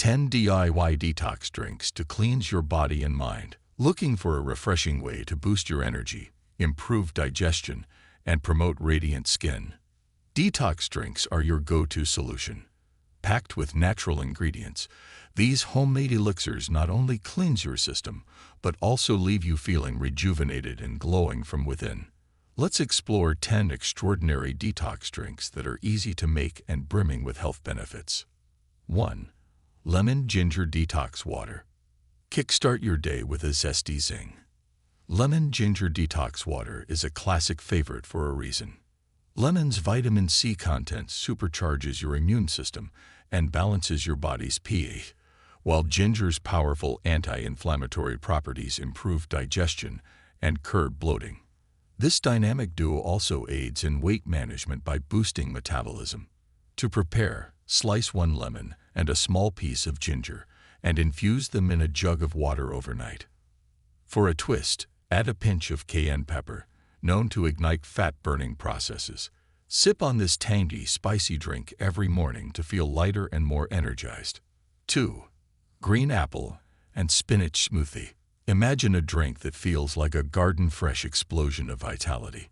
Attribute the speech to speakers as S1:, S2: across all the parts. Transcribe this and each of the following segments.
S1: 10 DIY detox drinks to cleanse your body and mind. Looking for a refreshing way to boost your energy, improve digestion, and promote radiant skin? Detox drinks are your go-to solution. Packed with natural ingredients, these homemade elixirs not only cleanse your system, but also leave you feeling rejuvenated and glowing from within. Let's explore 10 extraordinary detox drinks that are easy to make and brimming with health benefits. 1. Lemon Ginger Detox Water. Kickstart your day with a zesty zing. Lemon Ginger Detox Water is a classic favorite for a reason. Lemon's vitamin C content supercharges your immune system and balances your body's pH, while ginger's powerful anti-inflammatory properties improve digestion and curb bloating. This dynamic duo also aids in weight management by boosting metabolism. To prepare, slice 1 lemon and a small piece of ginger and infuse them in a jug of water overnight. For a twist, add a pinch of cayenne pepper, known to ignite fat-burning processes. Sip on this tangy, spicy drink every morning to feel lighter and more energized. 2. Green Apple and Spinach Smoothie. Imagine a drink that feels like a garden-fresh explosion of vitality.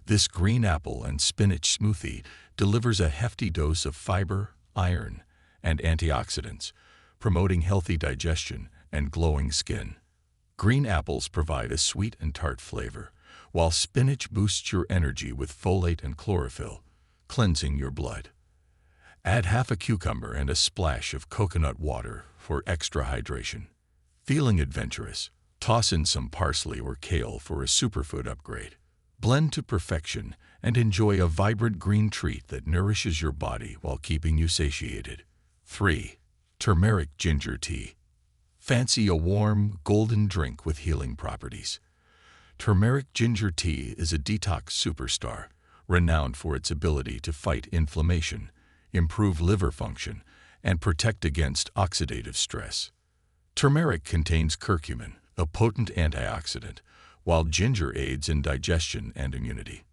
S1: This green apple and spinach smoothie delivers a hefty dose of fiber, iron, and antioxidants, promoting healthy digestion and glowing skin. Green apples provide a sweet and tart flavor, while spinach boosts your energy with folate and chlorophyll, cleansing your blood. Add half a cucumber and a splash of coconut water for extra hydration. Feeling adventurous? Toss in some parsley or kale for a superfood upgrade. Blend to perfection and enjoy a vibrant green treat that nourishes your body while keeping you satiated. 3. Turmeric Ginger Tea. Fancy a warm, golden drink with healing properties? Turmeric ginger tea is a detox superstar, renowned for its ability to fight inflammation, improve liver function, and protect against oxidative stress. Turmeric contains curcumin, a potent antioxidant, while ginger aids in digestion and immunity.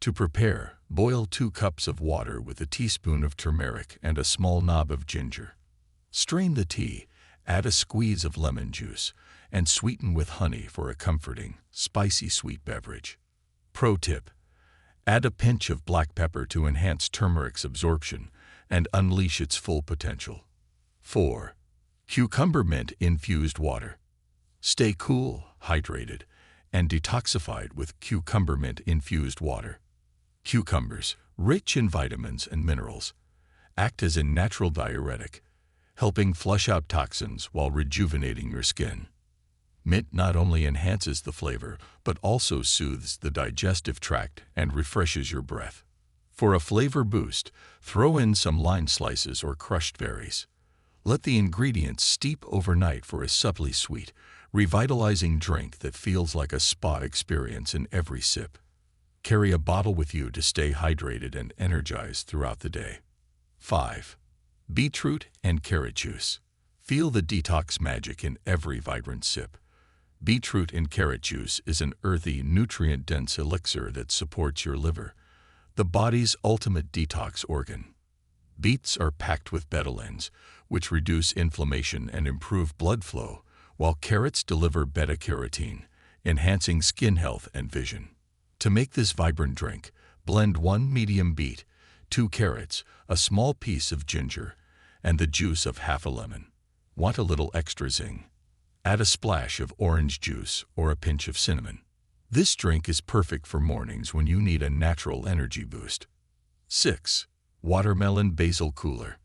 S1: To prepare, boil 2 cups of water with a teaspoon of turmeric and a small knob of ginger. Strain the tea, add a squeeze of lemon juice, and sweeten with honey for a comforting, spicy sweet beverage. Pro tip: add a pinch of black pepper to enhance turmeric's absorption and unleash its full potential. 4. Cucumber Mint Infused Water. Stay cool, hydrated, and detoxified with cucumber mint infused water. Cucumbers, rich in vitamins and minerals, act as a natural diuretic, helping flush out toxins while rejuvenating your skin. Mint not only enhances the flavor, but also soothes the digestive tract and refreshes your breath. For a flavor boost, throw in some lime slices or crushed berries. Let the ingredients steep overnight for a subtly sweet, revitalizing drink that feels like a spa experience in every sip. Carry a bottle with you to stay hydrated and energized throughout the day. 5. Beetroot and Carrot Juice. Feel the detox magic in every vibrant sip. Beetroot and carrot juice is an earthy, nutrient-dense elixir that supports your liver, the body's ultimate detox organ. Beets are packed with betalains, which reduce inflammation and improve blood flow, while carrots deliver beta-carotene, enhancing skin health and vision. To make this vibrant drink, blend 1 medium beet, 2 carrots, a small piece of ginger, and the juice of half a lemon. Want a little extra zing? Add a splash of orange juice or a pinch of cinnamon. This drink is perfect for mornings when you need a natural energy boost. 6. Watermelon Basil Cooler.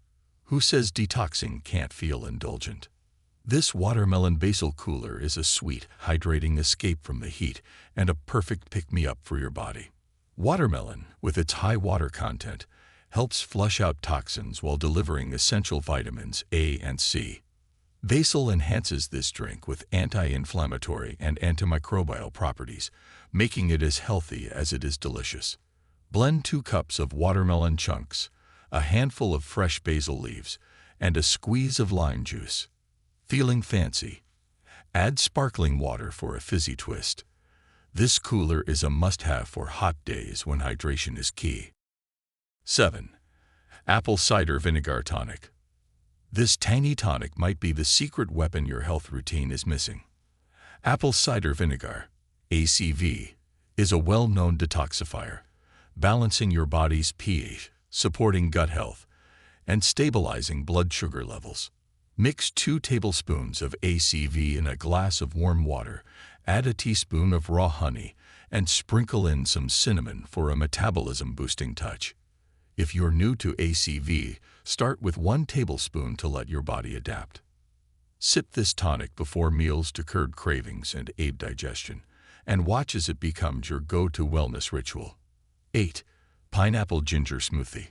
S1: Who says detoxing can't feel indulgent? This watermelon basil cooler is a sweet, hydrating escape from the heat and a perfect pick-me-up for your body. Watermelon, with its high water content, helps flush out toxins while delivering essential vitamins A and C. Basil enhances this drink with anti-inflammatory and antimicrobial properties, making it as healthy as it is delicious. Blend 2 cups of watermelon chunks, a handful of fresh basil leaves, and a squeeze of lime juice. Feeling fancy? Add sparkling water for a fizzy twist. This cooler is a must-have for hot days when hydration is key. 7. Apple Cider Vinegar Tonic. This tangy tonic might be the secret weapon your health routine is missing. Apple cider vinegar, ACV, is a well-known detoxifier, balancing your body's pH, supporting gut health, and stabilizing blood sugar levels. Mix 2 tablespoons of ACV in a glass of warm water, add a teaspoon of raw honey, and sprinkle in some cinnamon for a metabolism-boosting touch. If you're new to ACV, start with 1 tablespoon to let your body adapt. Sip this tonic before meals to curb cravings and aid digestion, and watch as it becomes your go-to wellness ritual. 8. Pineapple ginger smoothie.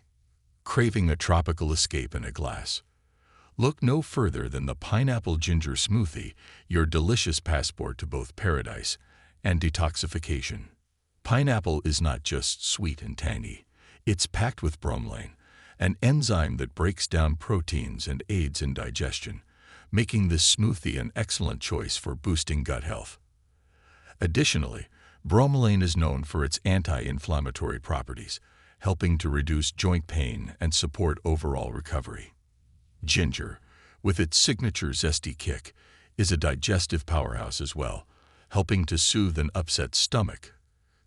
S1: Craving a tropical escape in a glass? Look no further than the pineapple ginger smoothie, your delicious passport to both paradise and detoxification. Pineapple is not just sweet and tangy. It's packed with bromelain, an enzyme that breaks down proteins and aids in digestion, making this smoothie an excellent choice for boosting gut health. Additionally, bromelain is known for its anti-inflammatory properties, helping to reduce joint pain and support overall recovery. Ginger, with its signature zesty kick, is a digestive powerhouse as well, helping to soothe an upset stomach,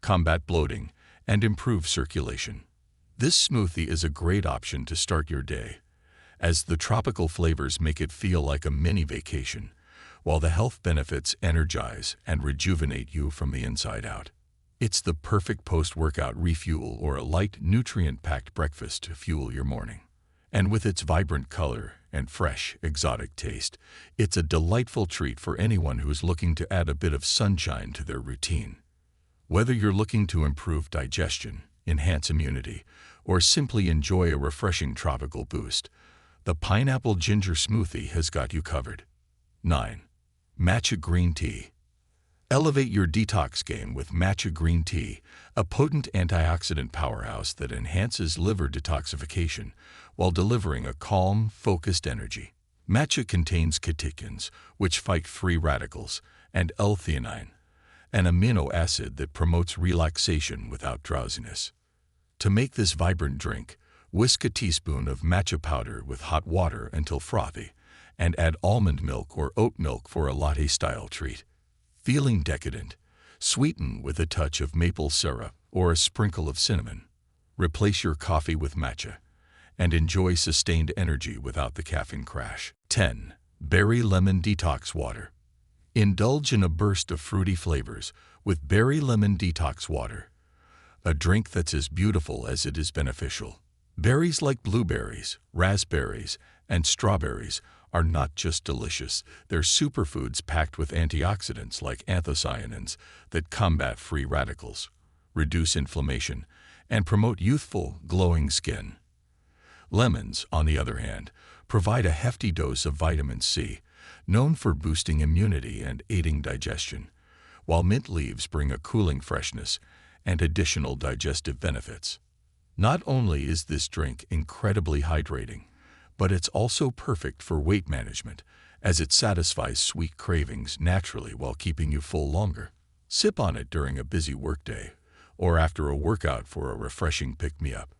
S1: combat bloating, and improve circulation. This smoothie is a great option to start your day, as the tropical flavors make it feel like a mini vacation, while the health benefits energize and rejuvenate you from the inside out. It's the perfect post-workout refuel or a light, nutrient-packed breakfast to fuel your morning. And with its vibrant color and fresh, exotic taste, it's a delightful treat for anyone who is looking to add a bit of sunshine to their routine. Whether you're looking to improve digestion, enhance immunity, or simply enjoy a refreshing tropical boost, the pineapple ginger smoothie has got you covered. 9. Matcha green tea. Elevate your detox game with matcha green tea, a potent antioxidant powerhouse that enhances liver detoxification while delivering a calm, focused energy. Matcha contains catechins, which fight free radicals, and L-theanine, an amino acid that promotes relaxation without drowsiness. To make this vibrant drink, whisk a teaspoon of matcha powder with hot water until frothy, and add almond milk or oat milk for a latte-style treat. Feeling decadent? Sweeten with a touch of maple syrup or a sprinkle of cinnamon. Replace your coffee with matcha, and enjoy sustained energy without the caffeine crash. 10. Berry lemon detox water. Indulge in a burst of fruity flavors with berry lemon detox water, a drink that's as beautiful as it is beneficial. Berries like blueberries, raspberries, and strawberries are not just delicious, they're superfoods packed with antioxidants like anthocyanins that combat free radicals, reduce inflammation, and promote youthful, glowing skin. Lemons, on the other hand, provide a hefty dose of vitamin C, known for boosting immunity and aiding digestion, while mint leaves bring a cooling freshness and additional digestive benefits. Not only is this drink incredibly hydrating, but it's also perfect for weight management, as it satisfies sweet cravings naturally while keeping you full longer. Sip on it during a busy workday, or after a workout for a refreshing pick-me-up.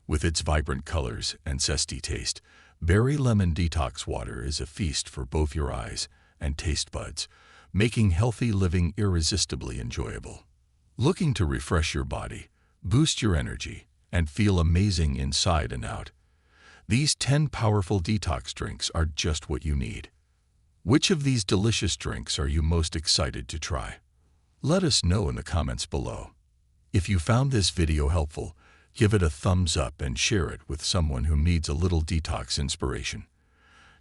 S1: With its vibrant colors and zesty taste, berry lemon detox water is a feast for both your eyes and taste buds, making healthy living irresistibly enjoyable. Looking to refresh your body, boost your energy, and feel amazing inside and out? These 10 powerful detox drinks are just what you need. Which of these delicious drinks are you most excited to try? Let us know in the comments below. If you found this video helpful, give it a thumbs up and share it with someone who needs a little detox inspiration.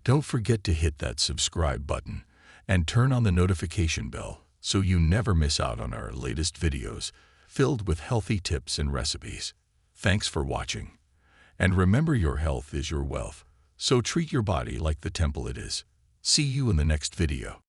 S1: Don't forget to hit that subscribe button and turn on the notification bell so you never miss out on our latest videos filled with healthy tips and recipes. Thanks for watching. And remember, your health is your wealth, so treat your body like the temple it is. See you in the next video.